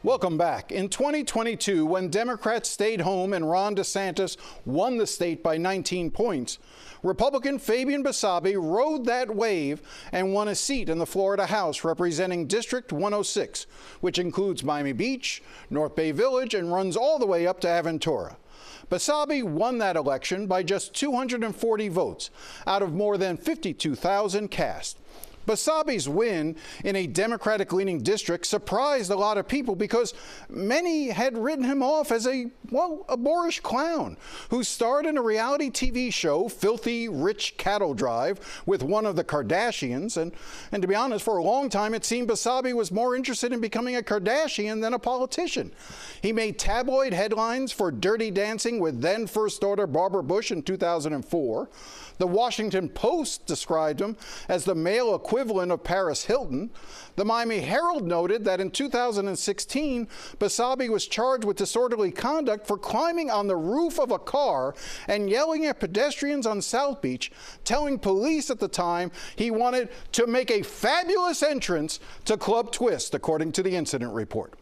Welcome back. In 2022, when Democrats stayed home and Ron DeSantis won the state by 19 points, Republican Fabian Basabe rode that wave and won a seat in the Florida House representing District 106, which includes Miami Beach, North Bay Village, and runs all the way up to Aventura. Basabe won that election by just 240 votes out of more than 52,000 cast. Basabe's win in a Democratic-leaning district surprised a lot of people because many had written him off as a boorish clown who starred in a reality TV show, Filthy Rich Cattle Drive, with one of the Kardashians. And to be honest, for a long time, it seemed Basabe was more interested in becoming a Kardashian than a politician. He made tabloid headlines for Dirty Dancing with then First Daughter Barbara Bush in 2004. The Washington Post described him as the male equivalent of Paris Hilton. The Miami Herald noted that in 2016, Basabe was charged with disorderly conduct for climbing on the roof of a car and yelling at pedestrians on South Beach, telling police at the time he wanted to make a fabulous entrance to Club Twist, according to the incident report.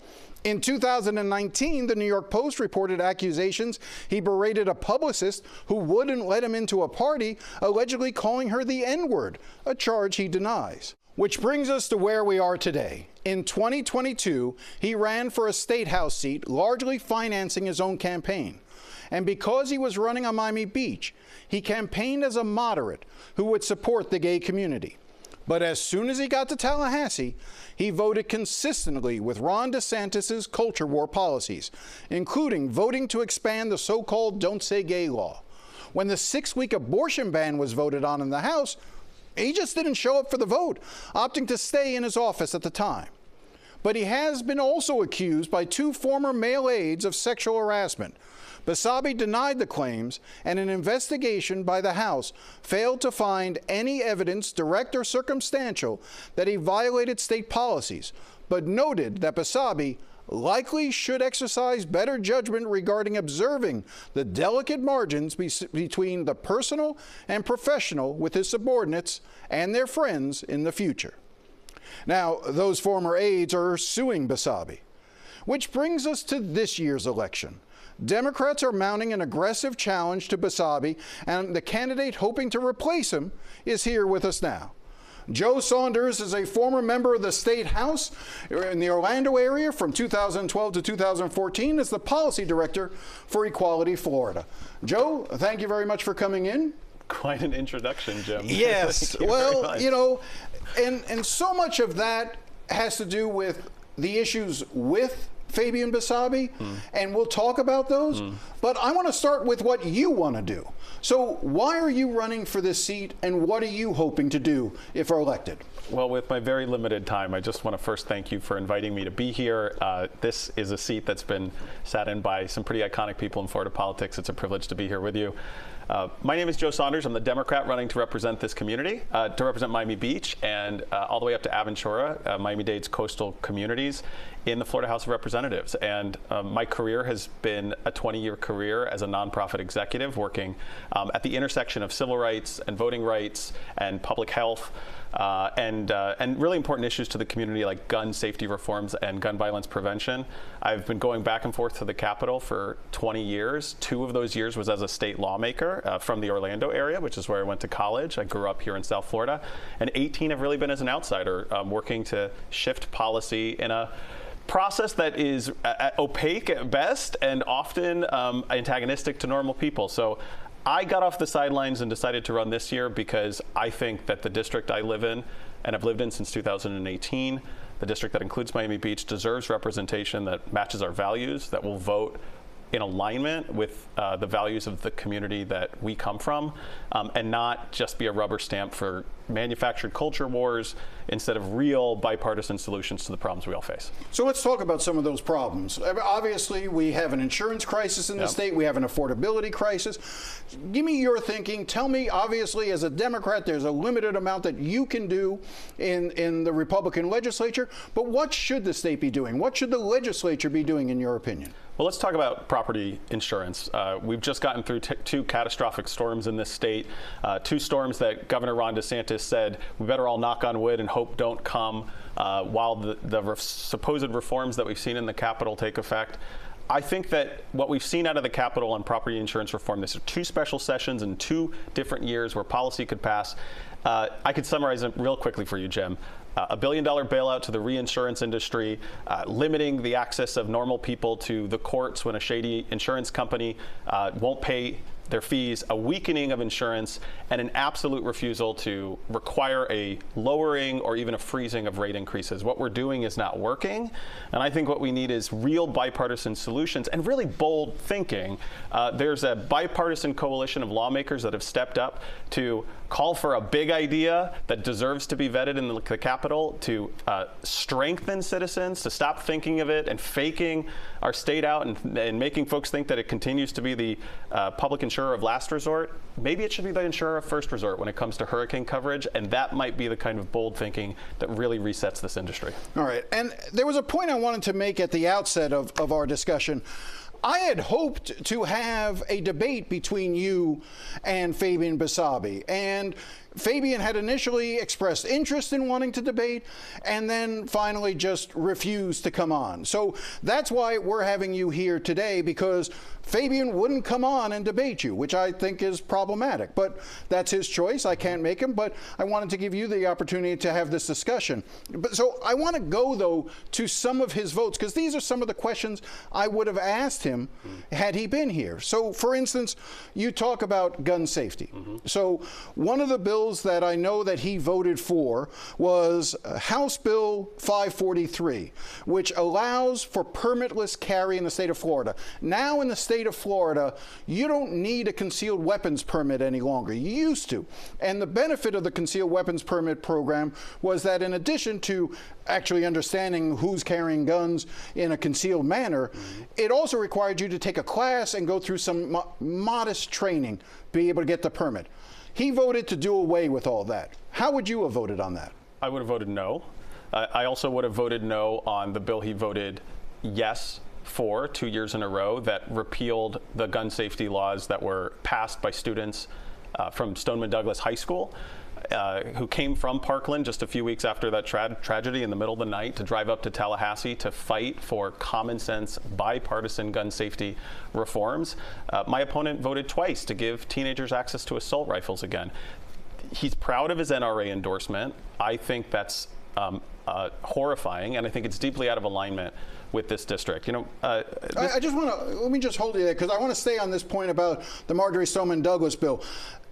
In 2019, the New York Post reported accusations he berated a publicist who wouldn't let him into a party, allegedly calling her the N-word, a charge he denies. Which brings us to where we are today. In 2022, he ran for a state house seat, largely financing his own campaign. And because he was running on Miami Beach, he campaigned as a moderate who would support the gay community. But as soon as he got to Tallahassee, he voted consistently with Ron DeSantis' culture war policies, including voting to expand the so-called Don't Say Gay law. When the 6-week abortion ban was voted on in the House, he just didn't show up for the vote, opting to stay in his office at the time. But he has been also accused by 2 former male aides of sexual harassment. Basabe denied the claims, and an investigation by the House failed to find any evidence, direct or circumstantial, that he violated state policies, but noted that Basabe likely should exercise better judgment regarding observing the delicate margins between the personal and professional with his subordinates and their friends in the future. Now, those former aides are suing Basabe, which brings us to this year's election. Democrats are mounting an aggressive challenge to Basabe, and the candidate hoping to replace him is here with us now. Joe Saunders is a former member of the State House in the Orlando area from 2012 to 2014 as the policy director for Equality Florida. Joe, thank you very much for coming in. Quite an introduction, Jim. Yes. Well, you know, and so much of that has to do with the issues with Fabian Basabe, and we'll talk about those. But I want to start with what you want to do. So why are you running for this seat, and what are you hoping to do if elected? Well, with my very limited time, I just want to first thank you for inviting me to be here. This is a seat that's been sat in by some pretty iconic people in Florida politics. It's a privilege to be here with you. My name is Joe Saunders. I'm the Democrat running to represent this community, to represent Miami Beach and all the way up to Aventura, Miami-Dade's coastal communities in the Florida House of Representatives. And my career has been a 20-year career as a nonprofit executive working at the intersection of civil rights and voting rights and public health and really important issues to the community like gun safety reforms and gun violence prevention. I've been going back and forth to the Capitol for 20 years. 2 of those years was as a state lawmaker from the Orlando area, which is where I went to college. I grew up here in South Florida. And 18 have really been as an outsider, working to shift policy in a process that is opaque at best and often antagonistic to normal people. So I got off the sidelines and decided to run this year because I think that the district I live in, and I've lived in since 2018, the district that includes Miami Beach, deserves representation that matches our values, that will vote in alignment with the values of the community that we come from, and not just be a rubber stamp for manufactured culture wars instead of real bipartisan solutions to the problems we all face. So let's talk about some of those problems. Obviously, we have an insurance crisis in the state. We have an affordability crisis. Give me your thinking. Tell me, obviously, as a Democrat, there's a limited amount that you can do in the Republican legislature, but what should the state be doing? What should the legislature be doing, in your opinion? Well, let's talk about property insurance. We've just gotten through two catastrophic storms in this state, two storms that Governor Ron DeSantis said we better all knock on wood and hope don't come while the supposed reforms that we've seen in the Capitol take effect. I think that what we've seen out of the Capitol on property insurance reform, this are two special sessions in 2 different years where policy could pass. I could summarize it real quickly for you, Jim. $1 billion bailout to the reinsurance industry, limiting the access of normal people to the courts when a shady insurance company won't pay their fees, a weakening of insurance, and an absolute refusal to require a lowering or even a freezing of rate increases. What we're doing is not working, and I think what we need is real bipartisan solutions and really bold thinking. There's a bipartisan coalition of lawmakers that have stepped up to call for a big idea that deserves to be vetted in the Capitol, to strengthen citizens, to stop thinking of it and faking our state out and making folks think that it continues to be the public insurer of last resort. Maybe it should be the insurer of first resort when it comes to hurricane coverage, and that might be the kind of bold thinking that really resets this industry. All right, and there was a point I wanted to make at the outset of our discussion. I had hoped to have a debate between you and Fabian Basabe, and Fabian had initially expressed interest in wanting to debate and then finally just refused to come on. So that's why we're having you here today, because Fabian wouldn't come on and debate you, which I think is problematic. But that's his choice. I can't make him. But I wanted to give you the opportunity to have this discussion. So I want to go, though, to some of his votes, because these are some of the questions I would have asked him had he been here. So, for instance, you talk about gun safety. So one of the bills that I know that he voted for was House Bill 543, which allows for permitless carry in the state of Florida. Now in the state of Florida, you don't need a concealed weapons permit any longer. You used to. And the benefit of the concealed weapons permit program was that in addition to actually understanding who's carrying guns in a concealed manner, it also required you to take a class and go through some modest training to be able to get the permit. He voted to do away with all that. How would you have voted on that? I would have voted no. I also would have voted no on the bill he voted yes for 2 years in a row that repealed the gun safety laws that were passed by students from Stoneman Douglas High School, who came from Parkland just a few weeks after that tragedy in the middle of the night to drive up to Tallahassee to fight for common sense, bipartisan gun safety reforms. My opponent voted twice to give teenagers access to assault rifles again. He's proud of his NRA endorsement. I think that's horrifying, and I think it's deeply out of alignment with this district. You know, I just want to, let me just hold you there, because I want to stay on this point about the Marjorie Stoneman Douglas bill.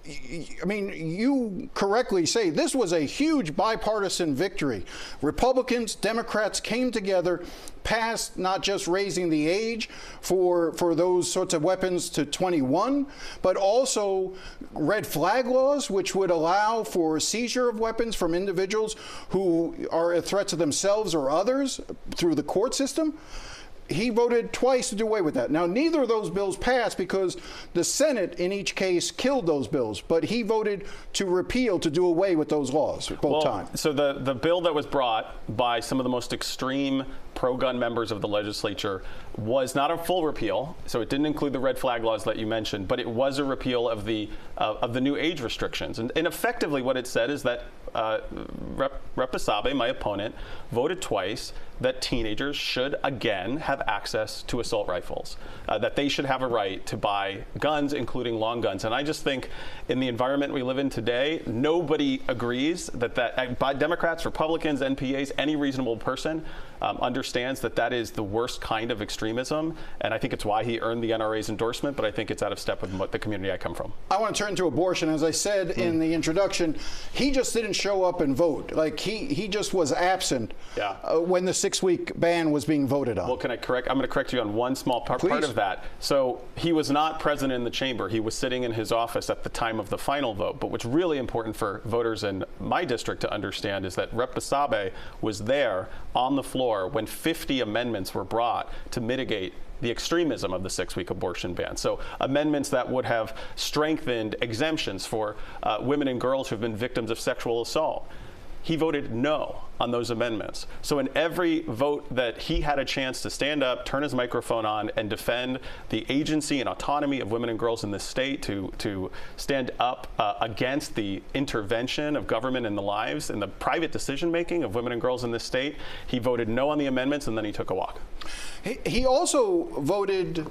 I mean, you correctly say this was a huge bipartisan victory. Republicans, Democrats came together, passed not just raising the age for those sorts of weapons to 21, but also red flag laws, which would allow for seizure of weapons from individuals who are a threat to themselves or others through the court system. He voted twice to do away with that. Now, neither of those bills passed because the Senate, in each case, killed those bills. But he voted to repeal, to do away with those laws both times. So the bill that was brought by some of the most extreme pro-gun members of the legislature was not a full repeal. So it didn't include the red flag laws that you mentioned, but it was a repeal of the new age restrictions. And effectively what it said is that Rep. Basabe, my opponent, voted twice that teenagers should again have access to assault rifles, that they should have a right to buy guns, including long guns. And I just think in the environment we live in today, nobody agrees that Democrats, Republicans, NPAs, any reasonable person understands that that is the worst kind of extremism. And I think it's why he earned the NRA's endorsement, but I think it's out of step with the community I come from. I want to turn to abortion. As I said in the introduction, he just didn't show up and vote. Like he just was absent when the 6-week ban was being voted on. Well, I'm going to correct you on one small part of that. So he was not present in the chamber. He was sitting in his office at the time of the final vote. But what's really important for voters in my district to understand is that Rep. Basabe was there on the floor when 50 amendments were brought to mitigate the extremism of the 6-week abortion ban. So amendments that would have strengthened exemptions for women and girls who have been victims of sexual assault. He voted no on those amendments. So in every vote that he had a chance to stand up, turn his microphone on, and defend the agency and autonomy of women and girls in this state, to stand up against the intervention of government in the lives and the private decision-making of women and girls in this state, he voted no on the amendments, and then he took a walk. He also voted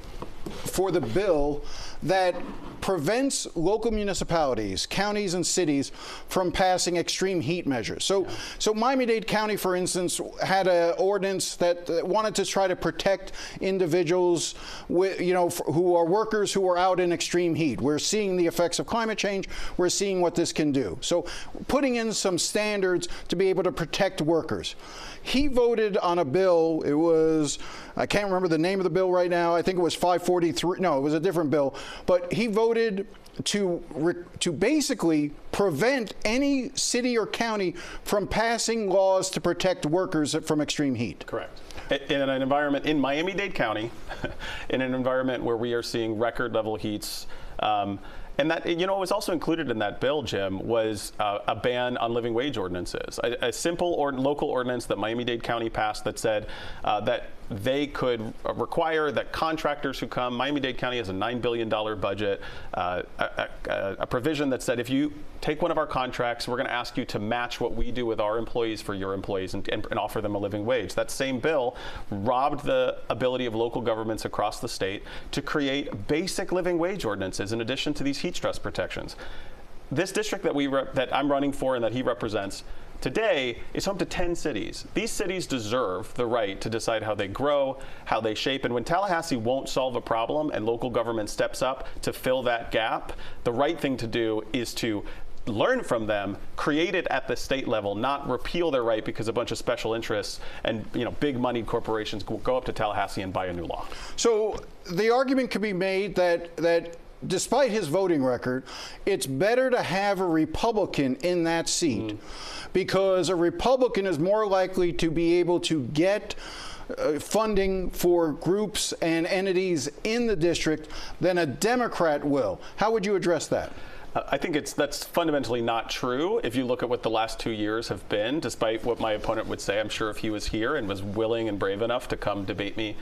for the bill that prevents local municipalities, counties, and cities from passing extreme heat measures. So Miami-Dade County, for instance, had an ordinance that wanted to try to protect individuals who are workers who are out in extreme heat. We're seeing the effects of climate change. We're seeing what this can do. So putting in some standards to be able to protect workers. He voted on a bill. It was, I can't remember the name of the bill right now. I think it was 543. No, it was a different bill. But he voted to basically prevent any city or county from passing laws to protect workers from extreme heat. Correct. In an environment in Miami-Dade County, in an environment where we are seeing record level heats, and that, what was also included in that bill, Jim, was a ban on living wage ordinances. A simple local ordinance that Miami-Dade County passed that said that they could require that contractors who come, Miami-Dade County has a $9 billion budget, a provision that said if you take one of our contracts, we're going to ask you to match what we do with our employees for your employees and offer them a living wage. That same bill robbed the ability of local governments across the state to create basic living wage ordinances in addition to these heat stress protections. This district that I'm running for and that he represents today is home to 10 cities. These cities deserve the right to decide how they grow, how they shape, and when Tallahassee won't solve a problem and local government steps up to fill that gap, the right thing to do is to learn from them, create it at the state level, not repeal their right because a bunch of special interests and big moneyed corporations go up to Tallahassee and buy a new law. So the argument could be made that despite his voting record, it's better to have a Republican in that seat because a Republican is more likely to be able to get funding for groups and entities in the district than a Democrat will. How would you address that? I think that's fundamentally not true. If you look at what the last 2 years have been, despite what my opponent would say, I'm sure if he was here and was willing and brave enough to come debate me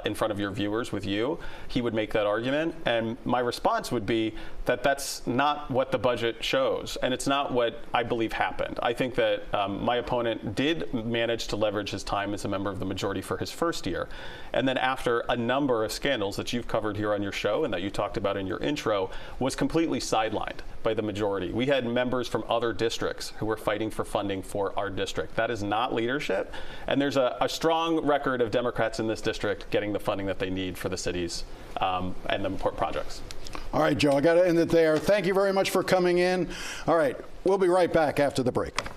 in front of your viewers with you, he would make that argument. And my response would be that that's not what the budget shows, and it's not what I believe happened. I think that my opponent did manage to leverage his time as a member of the majority for his first year. And then after a number of scandals that you've covered here on your show and that you talked about in your intro, was completely sidelined by the majority. We had members from other districts who were fighting for funding for our district. That is not leadership. And there's a strong record of Democrats in this district getting the funding that they need for the cities and the important projects. All right, Joe, I got to end it there. Thank you very much for coming in. All right, we'll be right back after the break.